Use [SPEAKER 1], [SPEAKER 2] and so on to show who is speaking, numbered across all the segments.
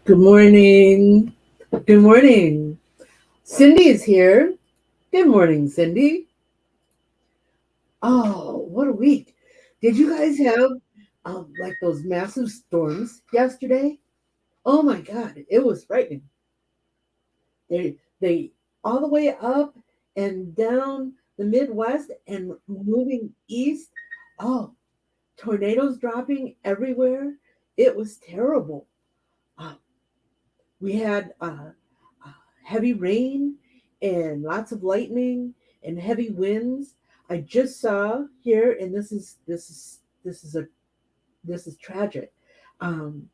[SPEAKER 1] Good morning. Good morning. Cindy is here. Good morning, Cindy. Oh, what a week. Did you guys have like those massive storms yesterday? Oh my God, it was frightening. They all the way up and down the Midwest and moving east. Oh, tornadoes dropping everywhere. It was terrible. Uh, we had uh, heavy rain and lots of lightning and heavy winds. I just saw here, and this is tragic. Um,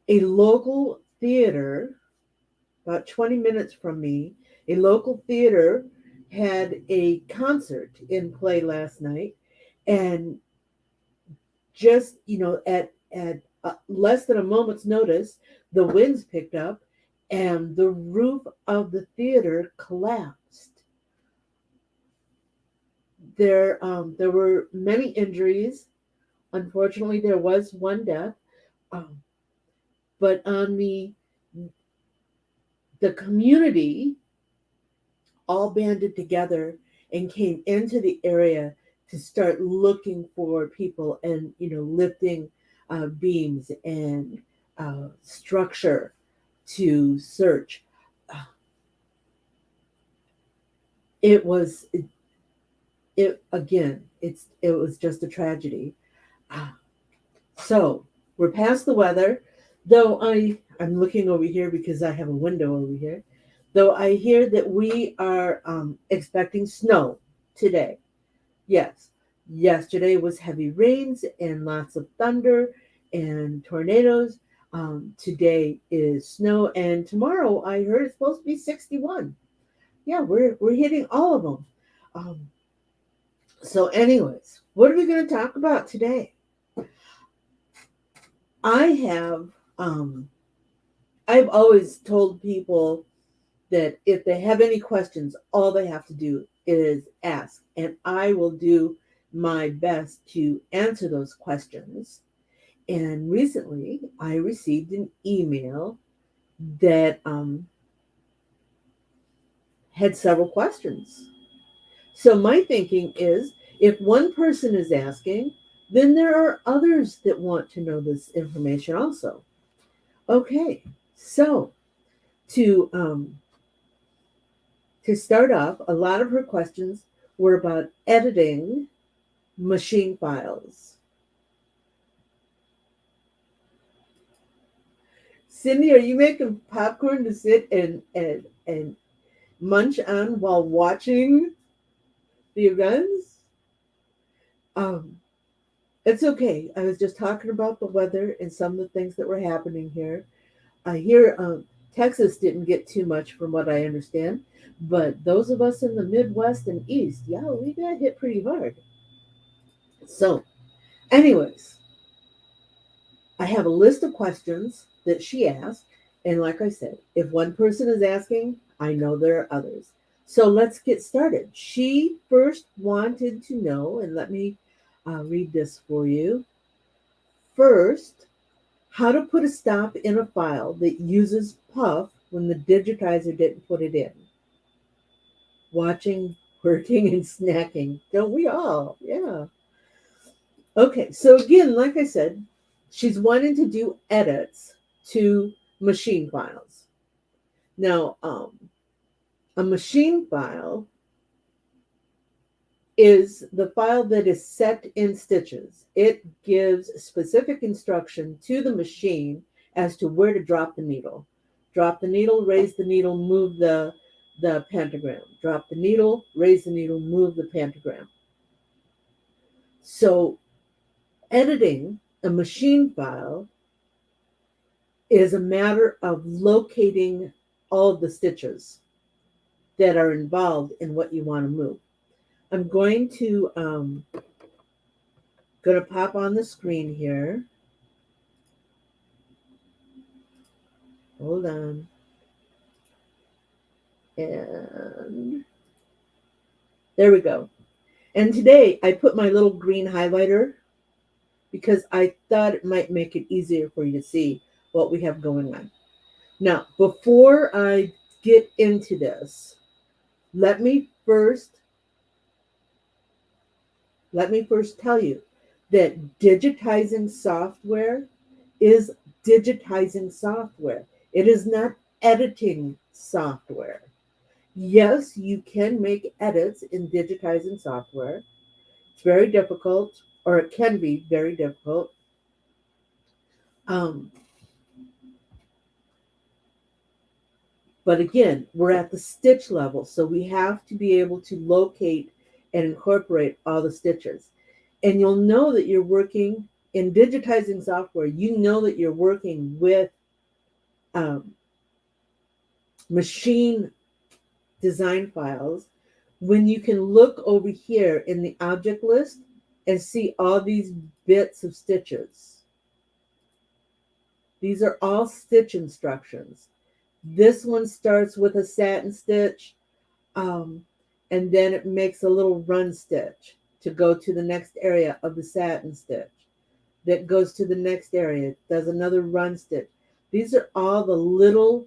[SPEAKER 1] a local theater, about 20 minutes from me, a local theater had a concert in play last night, and just at less than a moment's notice, the winds picked up and the roof of the theater collapsed. There were many injuries. Unfortunately, there was one death. um, but on the community all banded together and came into the area to start looking for people and lifting beams and structure to search. Uh, it was it again. It was just a tragedy. Uh, so we're past the weather, though I'm looking over here because I have a window over here. Though I hear that we are expecting snow today. Yes. Yesterday was heavy rains and lots of thunder and tornadoes. Today is snow, and tomorrow I heard it's supposed to be 61. Yeah, we're hitting all of them. Um, so, anyways, what are we going to talk about today? I have I've always told people that if they have any questions, all they have to do is ask, and I will do my best to answer those questions. And recently, I received an email that had several questions. So, my thinking is if one person is asking, then there are others that want to know this information also. Okay, so to to start off, a lot of her questions were about editing machine files. Cindy, are you making popcorn to sit and munch on while watching the events? Um, it's okay. I was just talking about the weather and some of the things that were happening here. I hear Texas didn't get too much from what I understand, but those of us in the Midwest and East, yeah, we got hit pretty hard. So, anyways, I have a list of questions that she asked. And like I said, if one person is asking, I know there are others. So let's get started. She first wanted to know, and let me read this for you. First, how to put a stop in a file that uses puff when the digitizer didn't put it in. Watching, working, and snacking. Don't we all? Yeah. Okay, so again, like I said, she's wanting to do edits to machine files. Now, a machine file is the file that is set in stitches. It gives specific instruction to the machine as to where to drop the needle. Drop the needle, raise the needle, move the pentagram. Drop the needle, raise the needle, move the pentagram. So, editing a machine file is a matter of locating all of the stitches that are involved in what you want to move. I'm going to pop on the screen here. Hold on. And there we go. And today I put my little green highlighter because I thought it might make it easier for you to see what we have going on. Now, before I get into this, let me first let me first tell you that digitizing software is digitizing software. It is not editing software. Yes, you can make edits in digitizing software. It's very difficult, or it can be very difficult. Um, but again, we're at the stitch level, so we have to be able to locate and incorporate all the stitches. And you'll know that you're working in digitizing software, you know that you're working with um, machine design files when you can look over here in the object list and see all these bits of stitches. These are all stitch instructions. This one starts with a satin stitch, um, and then it makes a little run stitch to go to the next area of the satin stitch. That goes to the next area, does another run stitch. These are all the little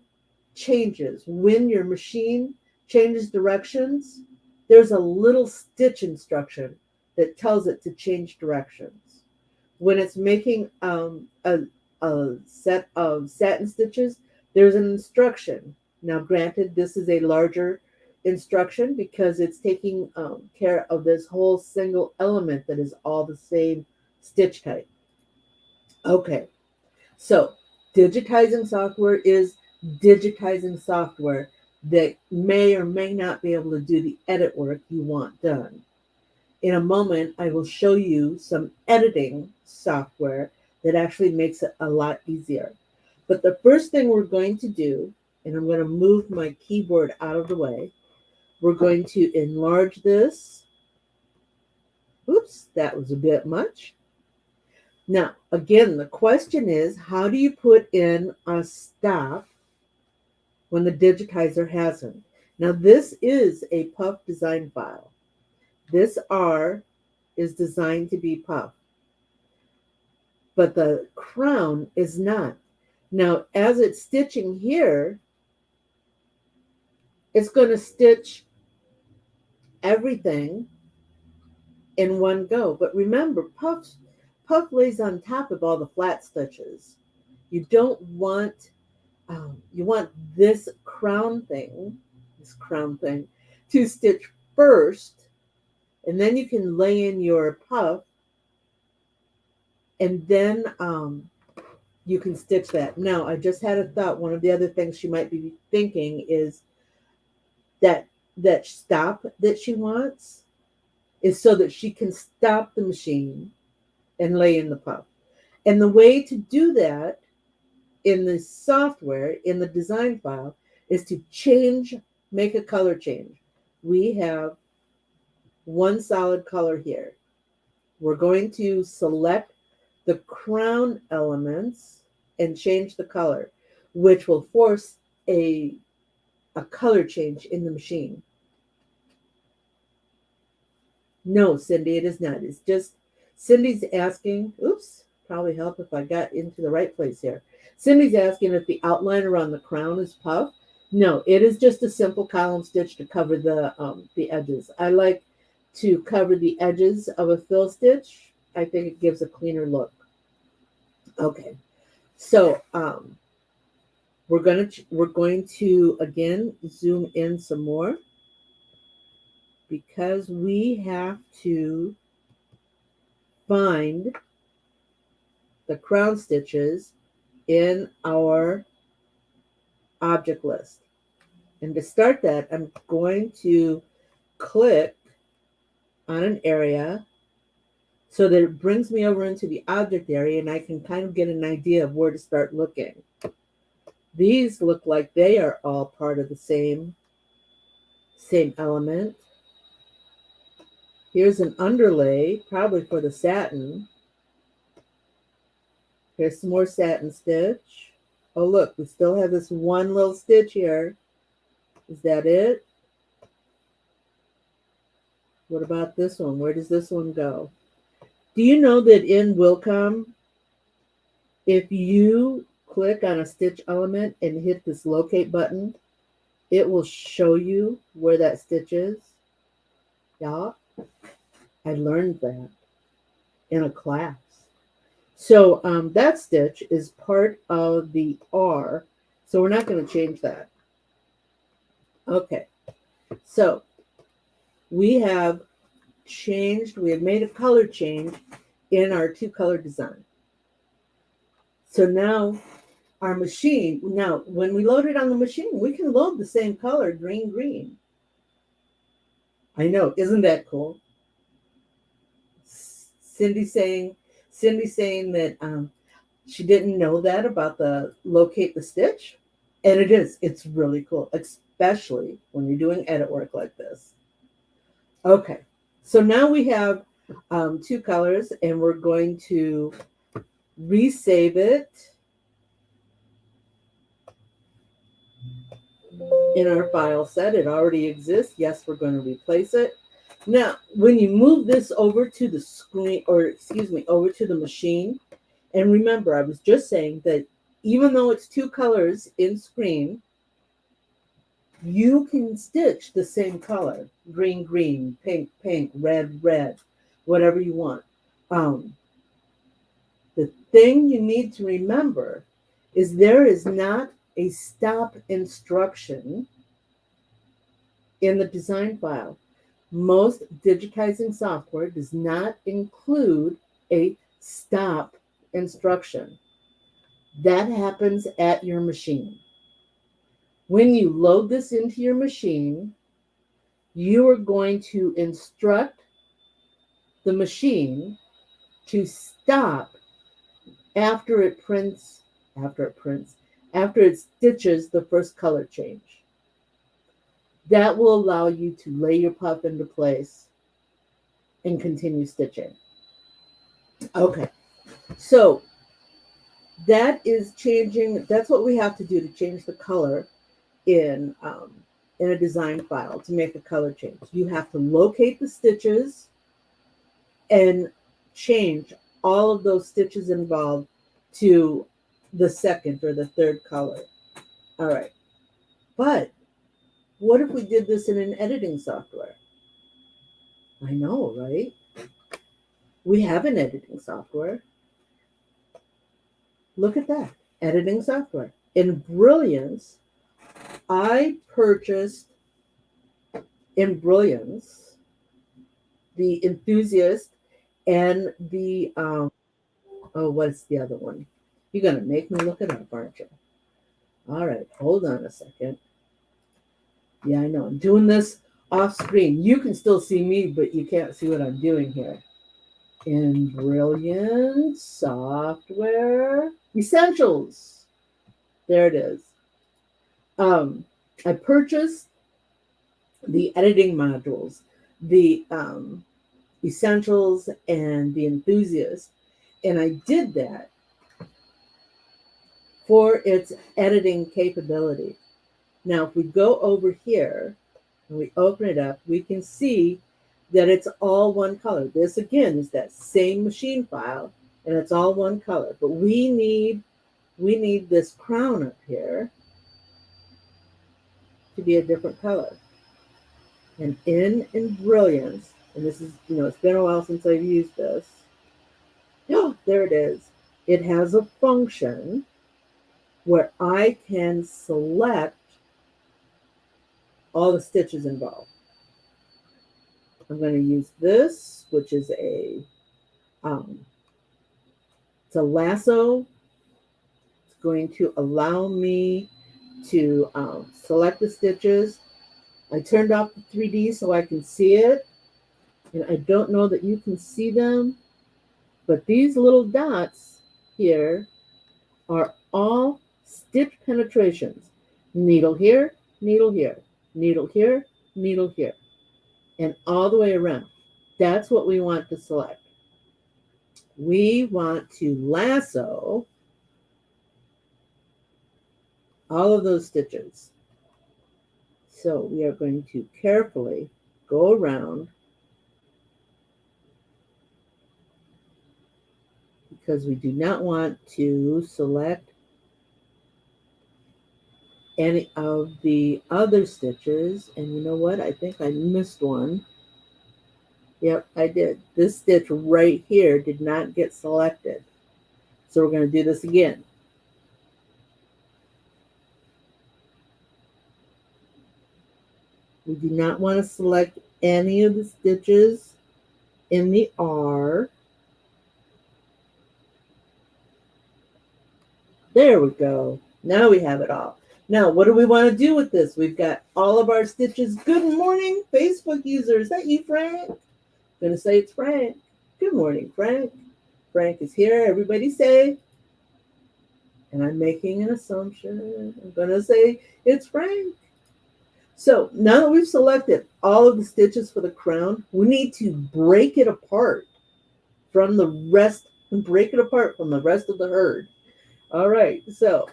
[SPEAKER 1] changes. When your machine changes directions, there's a little stitch instruction that tells it to change directions. When it's making a set of satin stitches, there's an instruction. Now, granted, this is a larger instruction because it's taking care of this whole single element that is all the same stitch type. Okay, so digitizing software is digitizing software that may or may not be able to do the edit work you want done. In a moment, I will show you some editing software that actually makes it a lot easier. But the first thing we're going to do, and I'm going to move my keyboard out of the way, we're going to enlarge this. Oops, that was a bit much. Now, again, the question is, how do you put in a stop when the digitizer hasn't? Now, this is a puff design file. This R is designed to be puff, but the crown is not. Now, as it's stitching here, it's going to stitch everything in one go. But remember, puff lays on top of all the flat stitches. You don't want you want this crown thing, to stitch first, and then you can lay in your puff, and then you can stitch that. Now, I just had a thought. One of the other things she might be thinking is that that stop that she wants is so that she can stop the machine and lay in the puff. And the way to do that in the software, in the design file, is to make a color change. We have one solid color here. We're going to select the crown elements and change the color, which will force a color change in the machine. No, Cindy, it is not. It's just Cindy's asking, oops, probably help if I got into the right place here. Cindy's asking if the outline around the crown is puff. No, it is just a simple column stitch to cover the edges. I like to cover the edges of a fill stitch. I think it gives a cleaner look. Okay, so we're going to again zoom in some more because we have to find the crown stitches in our object list. And to start that, I'm going to click on an area so that it brings me over into the object area and I can kind of get an idea of where to start looking. These look like they are all part of the same element. Here's an underlay, probably for the satin. Here's some more satin stitch. Oh, look, we still have this one little stitch here. Is that it? What about this one? Where does this one go? Do you know that in Wilcom, if you click on a stitch element and hit this locate button, it will show you where that stitch is. Yeah, I learned that in a class. So that stitch is part of the R, so we're not going to change that. Okay, so we have made a color change in our two color design. So now our machine, now when we load it on the machine, we can load the same color, green, green. I know, isn't that cool? Cindy saying that she didn't know that about the locate the stitch. And it's really cool, especially when you're doing edit work like this. Okay, so now we have two colors and we're going to resave it in our file set. It already exists. Yes, we're going to replace it. Now, when you move this over to the screen, or excuse me, over to the machine, and remember, I was just saying that even though it's two colors in screen, you can stitch the same color, green, green, pink, pink, red, red, whatever you want. The thing you need to remember is there is not a stop instruction in the design file. Most digitizing software does not include a stop instruction. That happens at your machine. When you load this into your machine, you are going to instruct the machine to stop after it stitches the first color change. That will allow you to lay your puff into place and continue stitching. Okay, so that is changing. That's what we have to do to change the color in a design file to make a color change. You have to locate the stitches and change all of those stitches involved to the second or the third color. All right. But what if we did this in an editing software? I know, right? We have an editing software. Look at that. Editing software. In Brilliance, I purchased in Brilliance the Enthusiast and the what's the other one? You're gonna make me look it up, aren't you? All right, hold on a second. Yeah, I know. I'm doing this off screen. You can still see me, but you can't see what I'm doing here. In Brilliant Software Essentials. There it is. I purchased the editing modules, the Essentials and the Enthusiast, and I did that for its editing capability. Now, if we go over here and we open it up, we can see that it's all one color. This again is that same machine file, and it's all one color. But we need this crown up here to be a different color. And in Brilliance, and this is, it's been a while since I've used this. Oh, there it is. It has a function where I can select all the stitches involved. I'm going to use this, which is it's a lasso. It's going to allow me to select the stitches. I turned off the 3D so I can see it. And I don't know that you can see them, but these little dots here are all stitch penetrations. Needle here, needle here, needle here, needle here, and all the way around. That's what we want to select. We want to lasso all of those stitches. So we are going to carefully go around because we do not want to select any of the other stitches. And you know what? I think I missed one. Yep, I did. This stitch right here did not get selected. So we're going to do this again. We do not want to select any of the stitches in the R. There we go. Now we have it all. Now, what do we want to do with this? We've got all of our stitches. Good morning, Facebook user. Is that you, Frank? I'm going to say it's Frank. Good morning, Frank. Frank is here. Everybody say, and I'm making an assumption. I'm going to say it's Frank. So now that we've selected all of the stitches for the crown, we need to break it apart from the rest of the herd. All right, so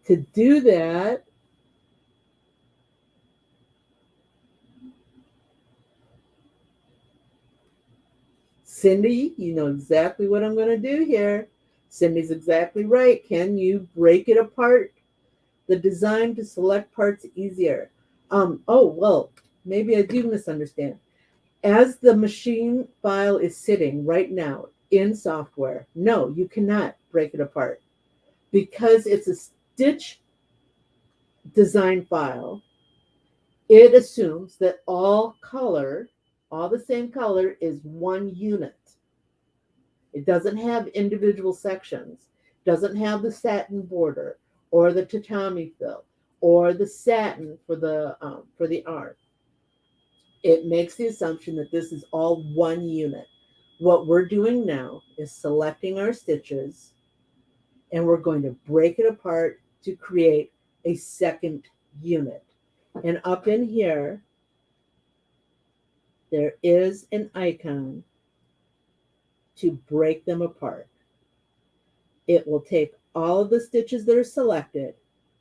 [SPEAKER 1] to do that, Cindy, you know exactly what I'm going to do here. Cindy's exactly right. Can you break it apart? The design to select parts easier. Oh, well, maybe I do misunderstand. As the machine file is sitting right now in software, no, you cannot break it apart because it's a stitch design file. It assumes that all the same color is one unit. It doesn't have individual sections, doesn't have the satin border or the tatami fill or the satin for the arm. It makes the assumption that this is all one unit. What we're doing now is selecting our stitches and we're going to break it apart to create a second unit. And up in here, there is an icon to break them apart. It will take all of the stitches that are selected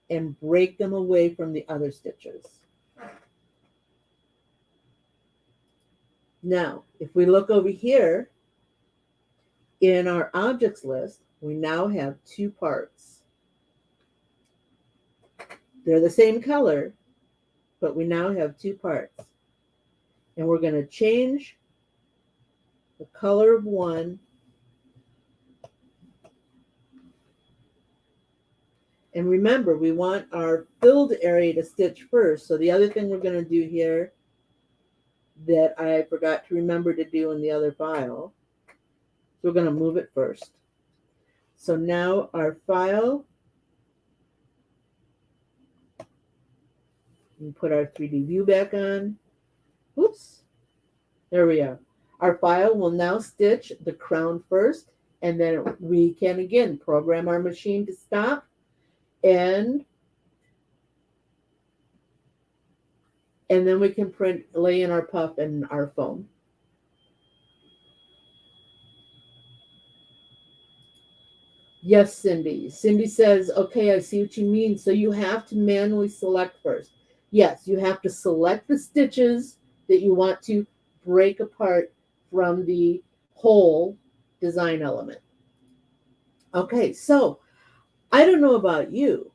[SPEAKER 1] and break them away from the other stitches. Now, if we look over here in our objects list, we now have two parts. They're the same color, but we now have two parts. And we're going to change the color of one. And remember, we want our filled area to stitch first. So the other thing we're going to do here that I forgot to remember to do in the other file, so we're going to move it first. So now our file, and put our 3D view back on. Oops, there we are. Our file will now stitch the crown first, and then we can again program our machine to stop and then we can lay in our puff and our foam. Yes, Cindy. Cindy says, okay, I see what you mean. So you have to manually select first. Yes, you have to select the stitches that you want to break apart from the whole design element. Okay, so I don't know about you,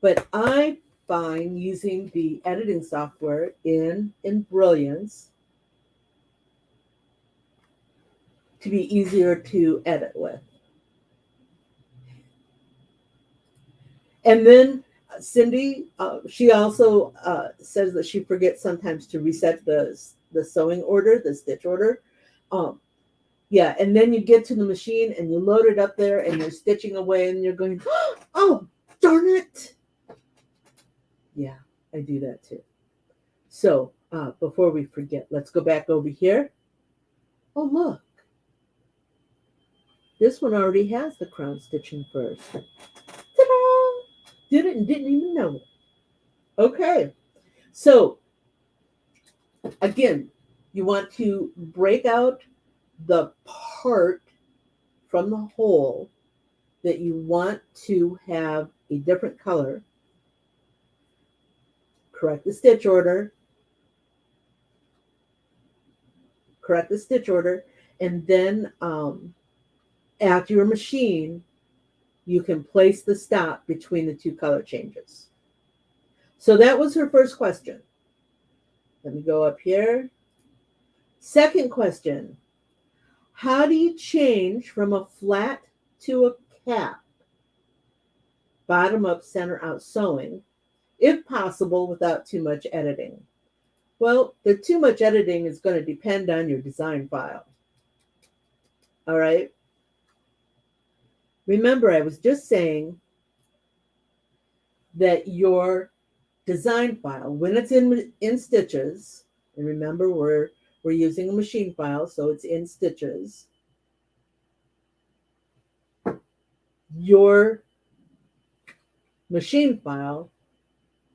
[SPEAKER 1] but I find using the editing software in Brilliance to be easier to edit with. And then Cindy, she also says that she forgets sometimes to reset the sewing order, the stitch order. Yeah, and then you get to the machine and you load it up there and you're stitching away and you're going, oh, darn it. Yeah, I do that too. So before we forget, let's go back over here. Oh, look. This one already has the crown stitching first. Ta-da! Did it and didn't even know it. Okay, so again, you want to break out the part from the whole that you want to have a different color. Correct the stitch order. Correct the stitch order. And then at your machine, you can place the stop between the two color changes. So that was her first question. Let me go up here. Second question, how do you change from a flat to a cap? Bottom up, center out sewing, if possible, without too much editing. Well, the too much editing is going to depend on your design file. All right. Remember, I was just saying that your design file, when it's in stitches, and remember we're using a machine file, so it's in stitches, your machine file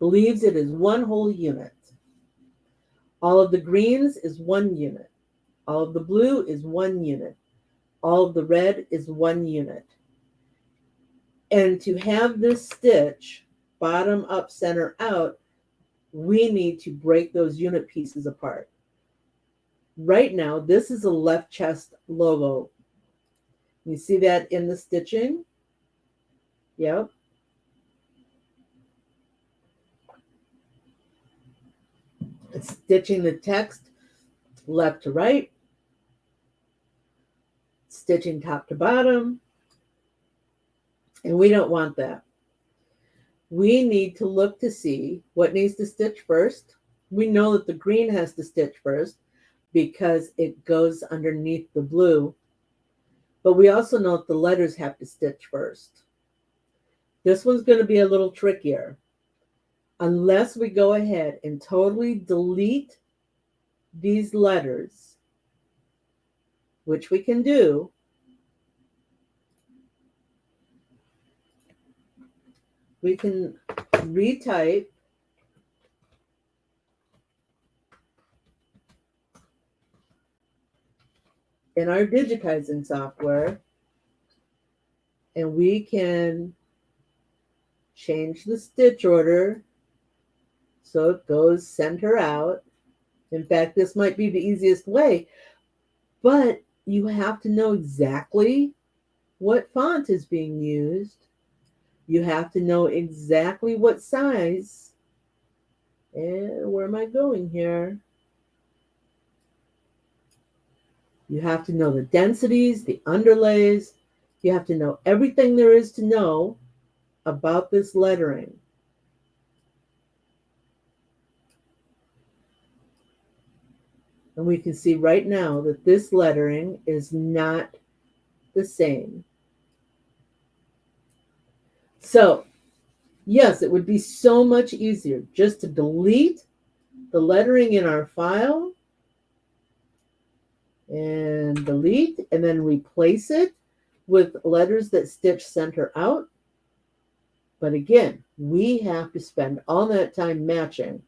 [SPEAKER 1] believes it is one whole unit. All of the greens is one unit. All of the blue is one unit. All of the red is one unit. And to have this stitch bottom up, center out, we need to break those unit pieces apart. Right now, this is a left chest logo. You see that in the stitching? Yep. It's stitching the text left to right, stitching top to bottom, and we don't want that. We need to look to see what needs to stitch first. We know that the green has to stitch first because it goes underneath the blue, but we also know that the letters have to stitch first. This one's going to be a little trickier. Unless we go ahead and totally delete these letters, which we can do, we can retype in our digitizing software, and we can change the stitch order so it goes center out. In fact, this might be the easiest way, but you have to know exactly what font is being used. You have to know exactly what size. And where am I going here? You have to know the densities, the underlays. You have to know everything there is to know about this lettering. And we can see right now that this lettering is not the same. So, yes, it would be so much easier just to delete the lettering in our file and delete, and then replace it with letters that stitch center out. But again, we have to spend all that time matching.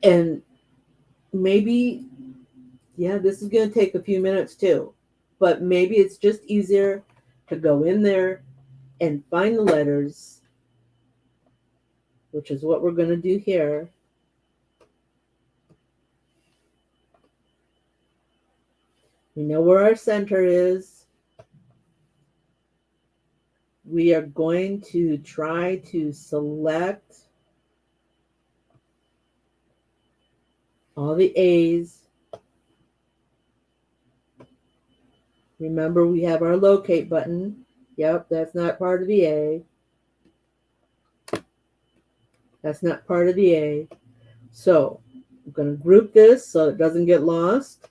[SPEAKER 1] And maybe, yeah, this is going to take a few minutes too, but maybe it's just easier to go in there and find the letters, which is what we're going to do here. We know where our center is. We are going to try to select all the A's. Remember, we have our locate button. Yep, that's not part of the A. That's not part of the A. So I'm going to group this so it doesn't get lost.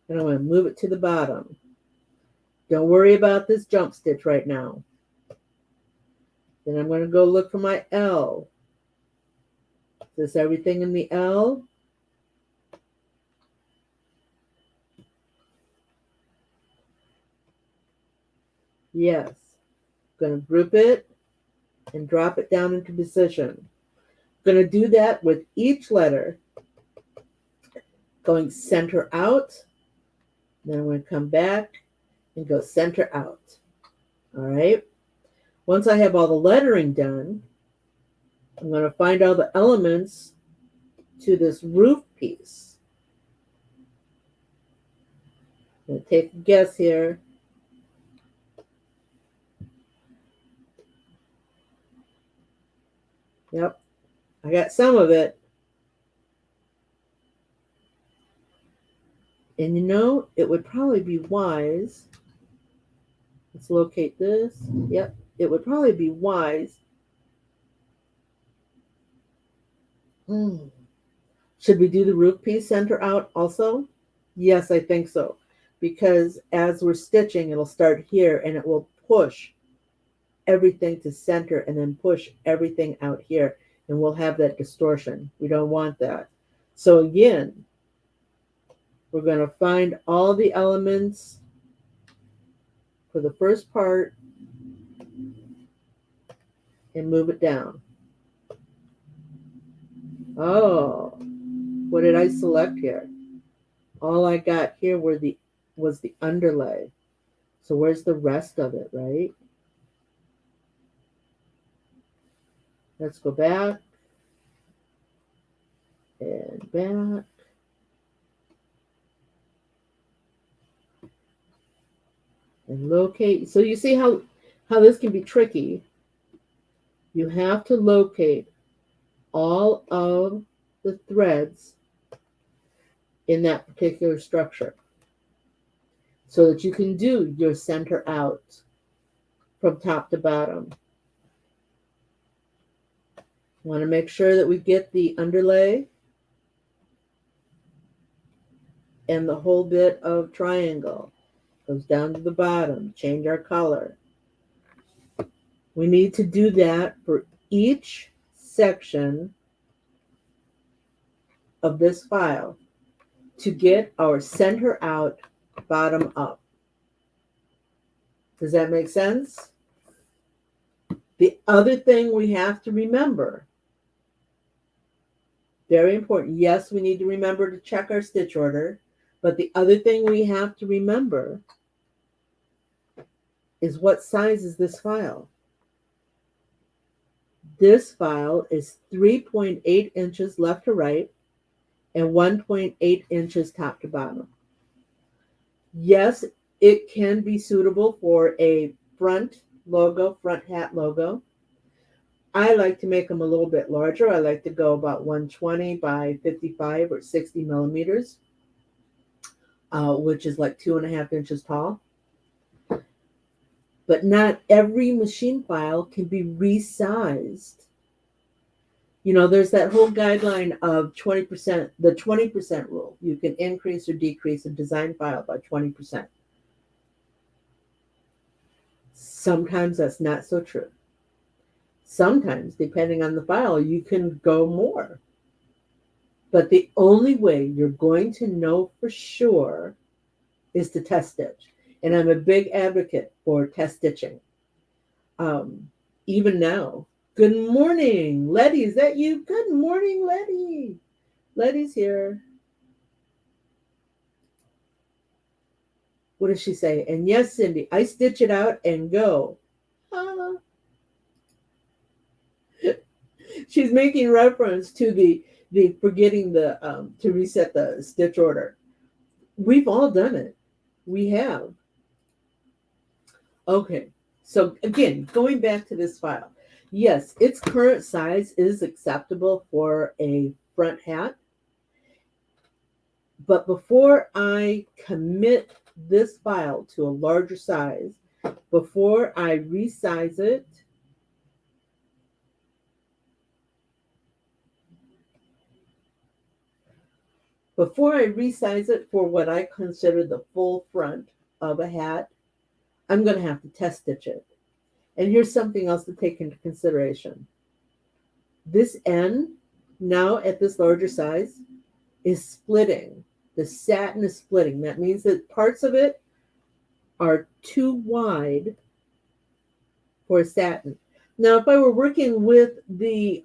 [SPEAKER 1] And I'm going to move it to the bottom. Don't worry about this jump stitch right now. Then I'm going to go look for my L. Is this everything in the L? Yes. I'm going to group it and drop it down into position. I'm going to do that with each letter, going center out. Then I'm going to come back and go center out. All right. Once I have all the lettering done, I'm going to find all the elements to this roof piece. I'm going to take a guess here. Yep, I got some of it. And you know, it would probably be wise. Let's locate this. Yep, it would probably be wise. Should we do the roof piece center out also? Yes, I think so. Because as we're stitching, it'll start here and it will push everything to center and then push everything out here. And we'll have that distortion. We don't want that. So again, we're going to find all the elements for the first part and move it down. Oh, what did I select here? All I got here was the underlay. So where's the rest of it, right? Let's go back and back. And locate. So you see how this can be tricky. You have to locate all of the threads in that particular structure so that you can do your center out from top to bottom. Want to make sure that we get the underlay and the whole bit of triangle. Goes down to the bottom, change our color. We need to do that for each section of this file to get our center out, bottom up. Does that make sense? The other thing we have to remember, very important, yes, we need to remember to check our stitch order, but the other thing we have to remember is what size is this file? This file is 3.8 inches left to right and 1.8 inches top to bottom. Yes, it can be suitable for a front logo, front hat logo. I like to make them a little bit larger. I like to go about 120 by 55 or 60 millimeters, which is like 2.5 inches tall. But not every machine file can be resized. You know, there's that whole guideline of 20%, the 20% rule. You can increase or decrease a design file by 20%. Sometimes that's not so true. Sometimes, depending on the file, you can go more. But the only way you're going to know for sure is to test stitch. And I'm a big advocate for test stitching. Even now. Good morning, Letty. Is that you? Good morning, Letty. Letty's here. What does she say? And yes, Cindy, I stitch it out and go. She's making reference to the forgetting the to reset the stitch order. We've all done it. We have. Okay. So again, going back to this file. Yes, its current size is acceptable for a front hat. But before I commit this file to a larger size, before I resize it, for what I consider the full front of a hat, I'm going to have to test stitch it. And here's something else to take into consideration. This N, now at this larger size, is splitting. The satin is splitting. That means that parts of it are too wide for a satin. Now, if I were working with the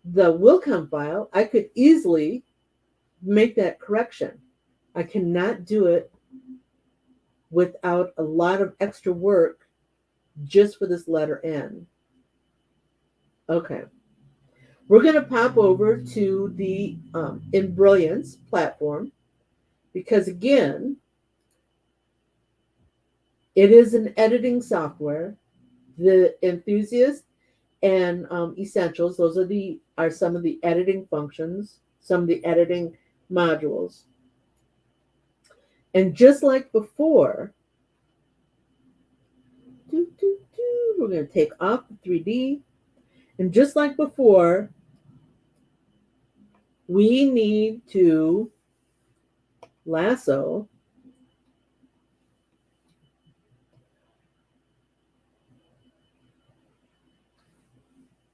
[SPEAKER 1] Wilcom file, I could easily make that correction. I cannot do it without a lot of extra work just for this letter N. Okay. We're going to pop over to the In Brilliance platform because, again, It is an editing software. The Enthusiast and Essentials, those are some of the editing functions, some of the editing modules. And just like before, we're going to take off the 3D. And just like before, we need to lasso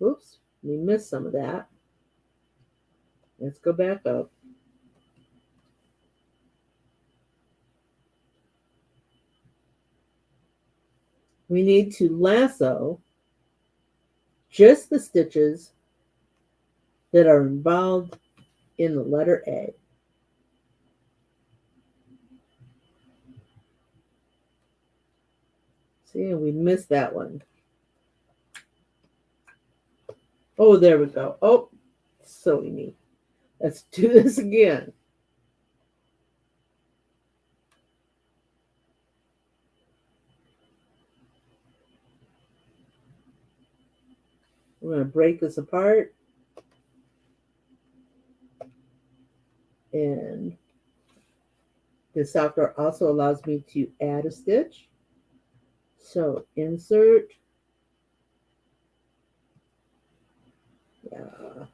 [SPEAKER 1] oops, we missed some of that. Let's go back up. We need to lasso just the stitches that are involved in the letter A. See, we missed that one. Oh, there we go. Oh, silly me. Let's do this again. We're going to break this apart. And this software also allows me to add a stitch. So insert. Yeah.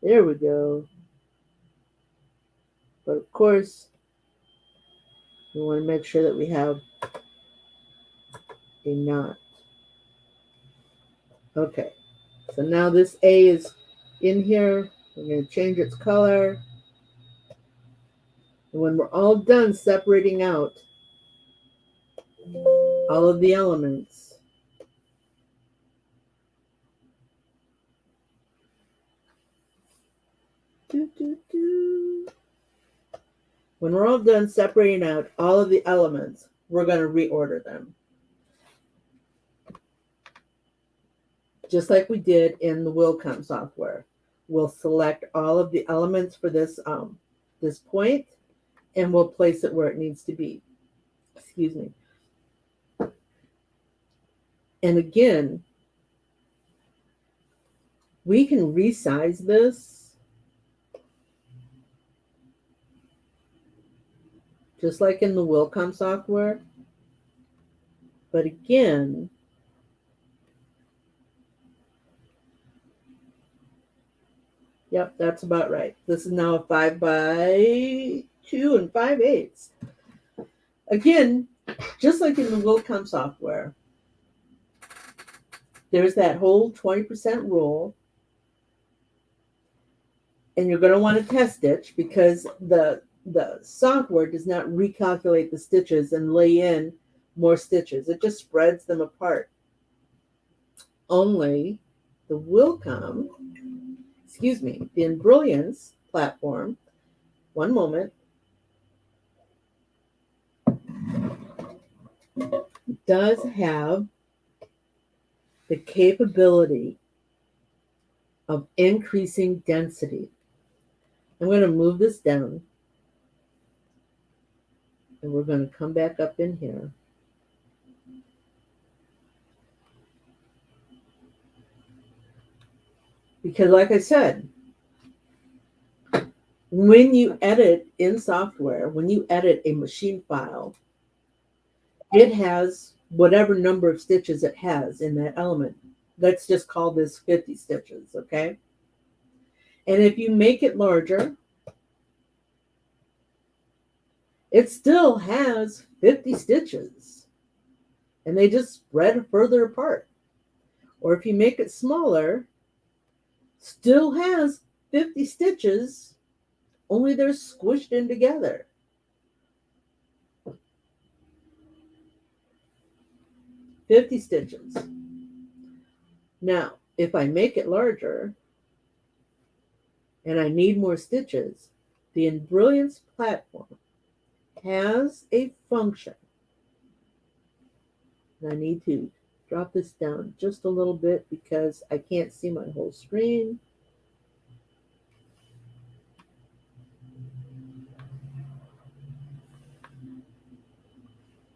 [SPEAKER 1] There we go. But of course, we want to make sure that we have a knot. Okay, so now this A is in here. We're going to change its color. And when we're all done separating out all of the elements, when we're all done separating out all of the elements, we're going to reorder them. Just like we did in the Wilcom software. We'll select all of the elements for this point, and we'll place it where it needs to be. Excuse me. And again, we can resize this just like in the Wilcom software. But again, yep, that's about right. This is now a 5 by 2 and 5/8. Again, just like in the Wilcom software, there's that whole 20% rule. And you're going to want to test stitch because the software does not recalculate the stitches and lay in more stitches. It just spreads them apart. Only the Wilcom, the Embrilliance platform, one moment, does have the capability of increasing density. I'm going to move this down, and we're going to come back up in here. Because like I said, when you edit in software, when you edit a machine file, it has whatever number of stitches it has in that element. Let's just call this 50 stitches, okay? And if you make it larger, it still has 50 stitches. And they just spread further apart. Or if you make it smaller, still has 50 stitches, only they're squished in together. $50 stitches. Now, if I make it larger and I need more stitches, the Embrilliance platform has a function. And I need to drop this down just a little bit because I can't see my whole screen.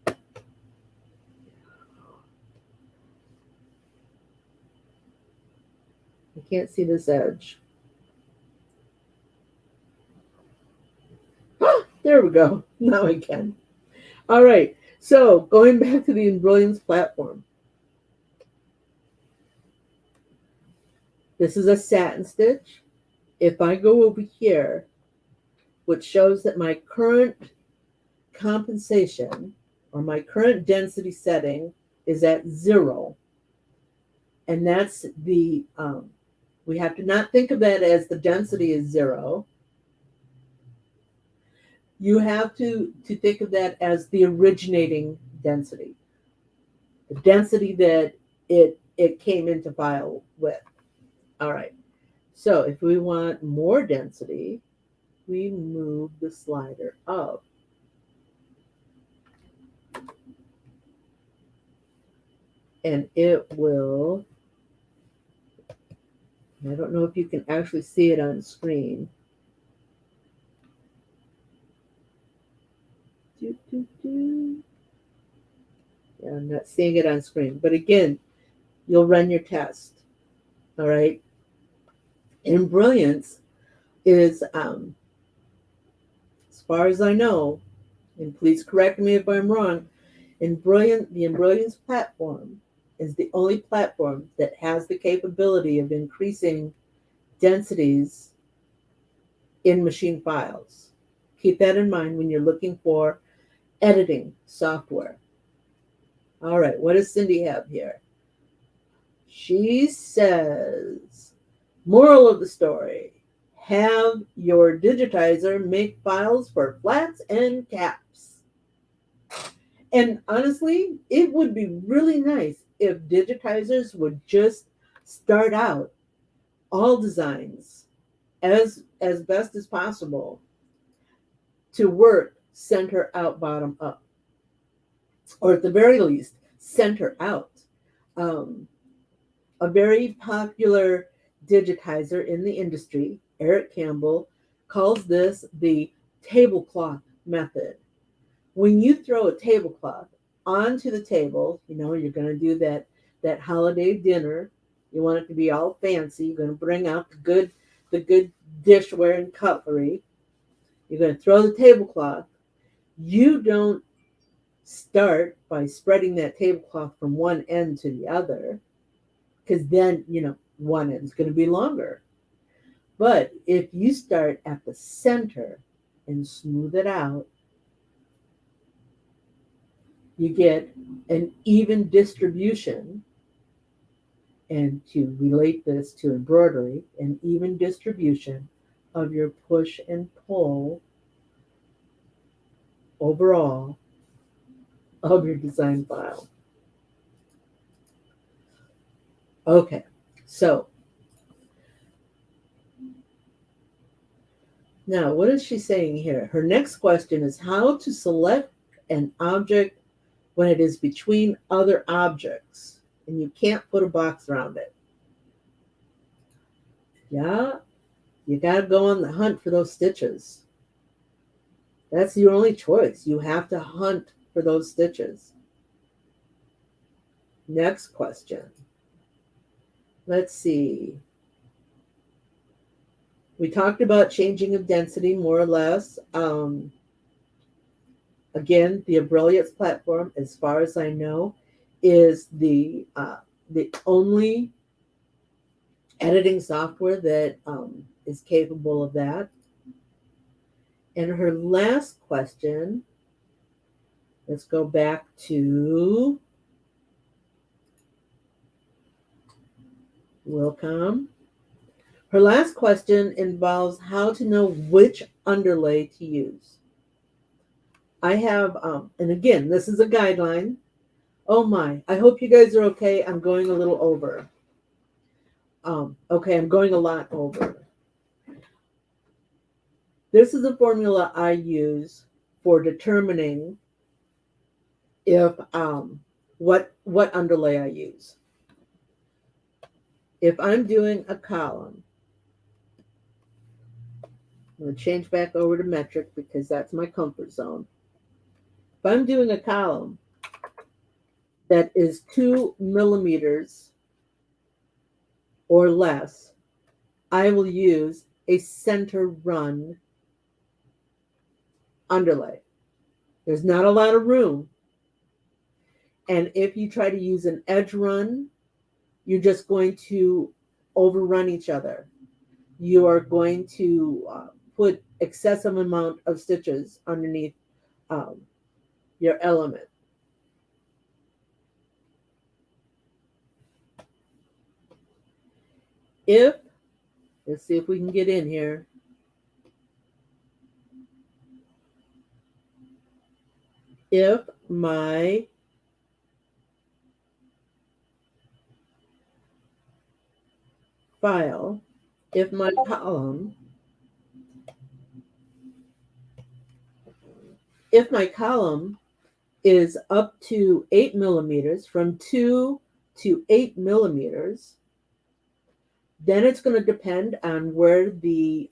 [SPEAKER 1] I can't see this edge. There we go. Now I can. All right. So going back to the Embrilliance platform. This is a satin stitch. If I go over here, which shows that my current compensation or my current density setting is at 0. And that's the, we have to not think of that as the density is 0. You have to think of that as the originating density, the density that it came into file with. All right. So if we want more density, we move the slider up. And it will, I don't know if you can actually see it on screen. Yeah, I'm not seeing it on screen. But again, you'll run your test. All right. Embrilliance is, as far as I know, and please correct me if I'm wrong, the Embrilliance platform is the only platform that has the capability of increasing densities in machine files. Keep that in mind when you're looking for editing software. All right, what does Cindy have here? She says, moral of the story, have your digitizer make files for flats and caps. And honestly, it would be really nice if digitizers would just start out all designs as best as possible to work center out, bottom up, or at the very least, center out. A very popular digitizer in the industry, Eric Campbell, calls this the tablecloth method. When you throw a tablecloth onto the table, you know, you're going to do that holiday dinner. You want it to be all fancy. You're going to bring out the good dishware and cutlery. You're going to throw the tablecloth. You don't start by spreading that tablecloth from one end to the other, because then, you know, one end's going to be longer. But if you start at the center and smooth it out, you get an even distribution. And to relate this to embroidery, an even distribution of your push and pull overall of your design file. Okay, so now what is she saying here? Her next question is how to select an object when it is between other objects and you can't put a box around it. Yeah, you got to go on the hunt for those stitches. That's your only choice. You have to hunt for those stitches. Next question. Let's see. We talked about changing of density more or less. Again, the Embrilliance platform, as far as I know, is the only editing software that is capable of that. And her last question, let's go back to Wilcom. Her last question involves how to know which underlay to use. I have, and again, this is a guideline. Oh my, I hope you guys are okay. I'm going a little over. Okay, I'm going a lot over. This is a formula I use for determining if what underlay I use. If I'm doing a column, I'm going to change back over to metric because that's my comfort zone. If I'm doing a column that is 2 millimeters or less, I will use a center run underlay. There's not a lot of room. And if you try to use an edge run, you're just going to overrun each other. You are going to put excessive amount of stitches underneath um, your element. If, let's see if we can get in here. If my file, if my column, if my column is up to 8 millimeters, from 2 to 8 millimeters, then it's going to depend on where the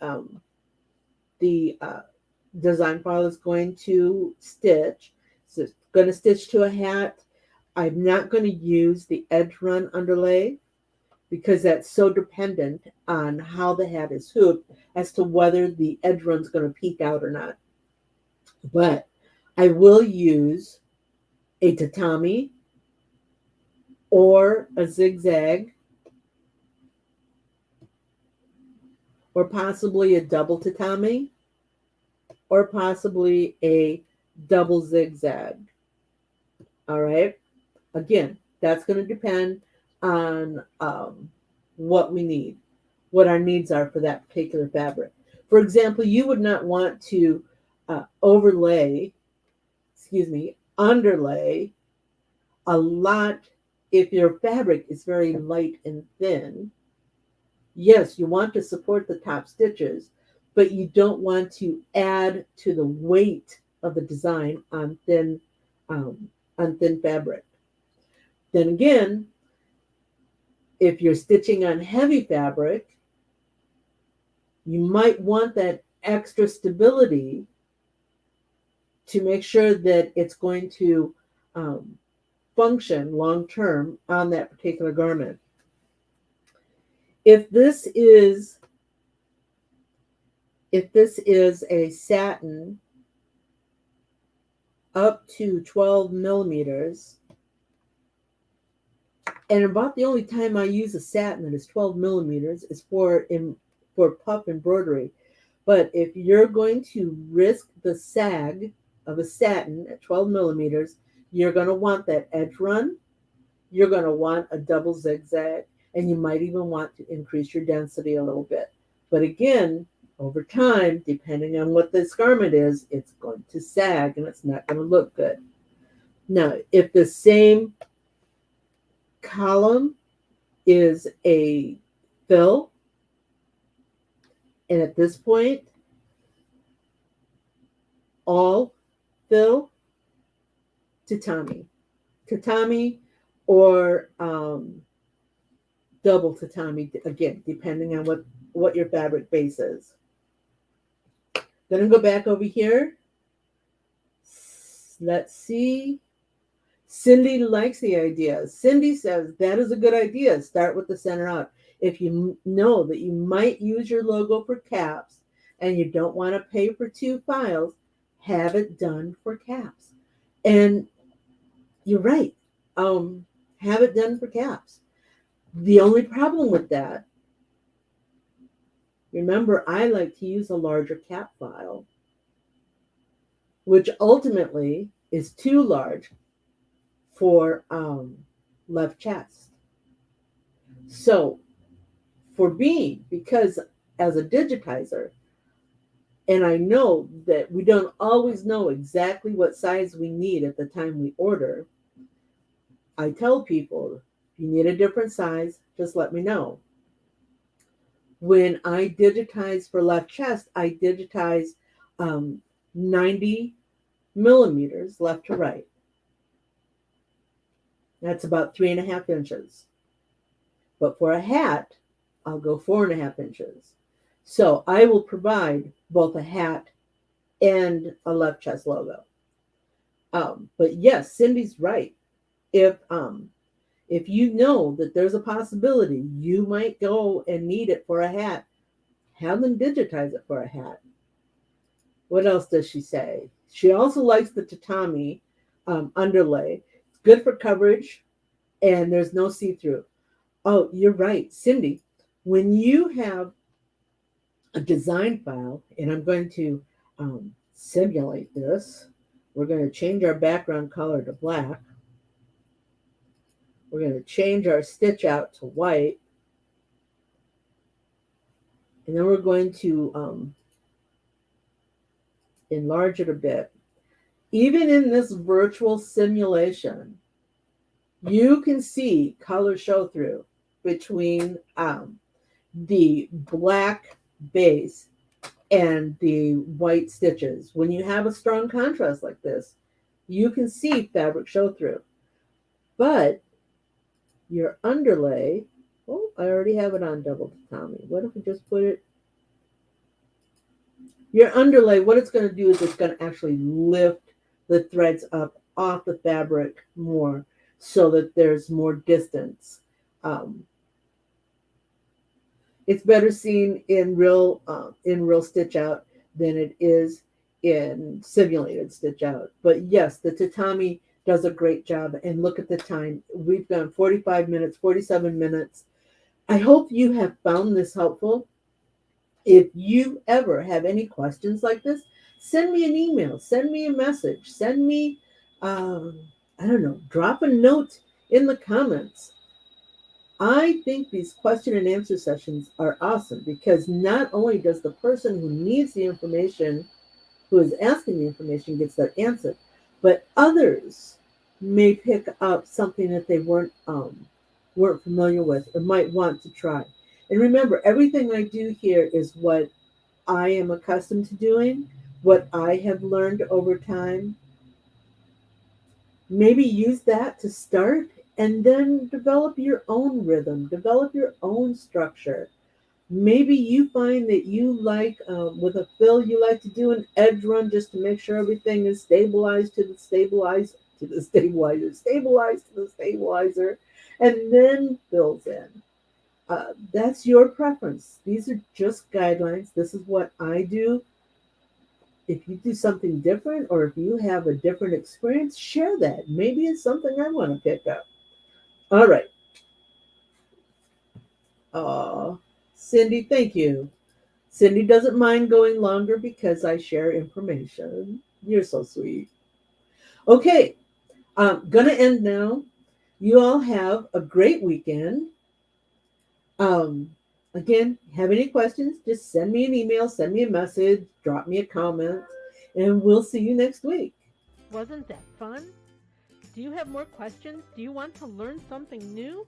[SPEAKER 1] design file is going to stitch. So it's going to stitch to a hat. I'm not going to use the edge run underlay because that's so dependent on how the hat is hooped as to whether the edge run is going to peek out or not. But I will use a tatami or a zigzag or possibly a double tatami or possibly a double zigzag. All right. Again, that's going to depend on what we need, what our needs are for that particular fabric. For example, you would not want to underlay a lot if your fabric is very light and thin. Yes, you want to support the top stitches, but you don't want to add to the weight of the design on thin fabric. Then again, if you're stitching on heavy fabric, you might want that extra stability to make sure that it's going to function long term on that particular garment. If this is a satin up to 12 millimeters, and about the only time I use a satin that is 12 millimeters is for puff embroidery. But if you're going to risk the sag of a satin at 12 millimeters, you're going to want that edge run. You're going to want a double zigzag, and you might even want to increase your density a little bit. But again, over time, depending on what this garment is, it's going to sag and it's not going to look good. Now, if the same column is a fill, and at this point, all fill, tatami or double tatami, again, depending on what your fabric base is. Then I'll go back over here. Let's see. Cindy likes the idea. Cindy says that is a good idea. Start with the center out. If you know that you might use your logo for caps and you don't want to pay for 2 files, have it done for caps. And you're right. Have it done for caps. The only problem with that, remember, I like to use a larger cap file, which ultimately is too large for left chest. So for me, because as a digitizer, and I know that we don't always know exactly what size we need at the time we order, I tell people, if you need a different size, just let me know. When I digitize for left chest, I digitize 90 millimeters left to right. That's about 3.5 inches. But for a hat, I'll go 4.5 inches. So I will provide both a hat and a left chest logo. But yes, Cindy's right. If if you know that there's a possibility you might go and need it for a hat, have them digitize it for a hat. What else does she say? She also likes the tatami underlay. It's good for coverage, and there's no see-through. Oh, you're right, Cindy. When you have a design file, and I'm going to simulate this, we're going to change our background color to black. We're going to change our stitch out to white. And then we're going to enlarge it a bit. Even in this virtual simulation, you can see color show through between the black base and the white stitches. When you have a strong contrast like this, you can see fabric show through. But your underlay, oh, I already have it on double tatami. What if we just put it? Your underlay, what it's going to do is it's going to actually lift the threads up off the fabric more so that there's more distance. It's better seen in real stitch out than it is in simulated stitch out. But yes, the tatami does a great job. And look at the time. We've done 45 minutes, 47 minutes. I hope you have found this helpful. If you ever have any questions like this, send me an email, send me a message, send me, I don't know, drop a note in the comments. I think these question and answer sessions are awesome because not only does the person who needs the information, who is asking the information, gets that answer, but others may pick up something that they weren't familiar with or might want to try. And remember, everything I do here is what I am accustomed to doing, what I have learned over time. Maybe use that to start and then develop your own rhythm, develop your own structure. Maybe you find that you like, with a fill, you like to do an edge run just to make sure everything is stabilized to the stabilizer, stabilized to the stabilizer, and then fills in. That's your preference. These are just guidelines. This is what I do. If you do something different or if you have a different experience, share that. Maybe it's something I want to pick up. All right. Cindy, thank you. Cindy doesn't mind going longer because I share information. You're so sweet. Okay, I'm going to end now. You all have a great weekend. Again, have any questions, just send me an email, send me a message, drop me a comment, and we'll see you next week. Wasn't that fun? Do you have more questions? Do you want to learn something new?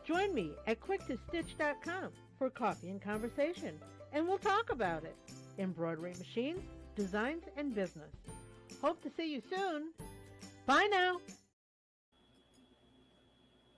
[SPEAKER 1] Join me at quicktostitch.com for coffee and conversation, and we'll talk about it. Embroidery machines, designs, and business. Hope to see you soon. Bye now.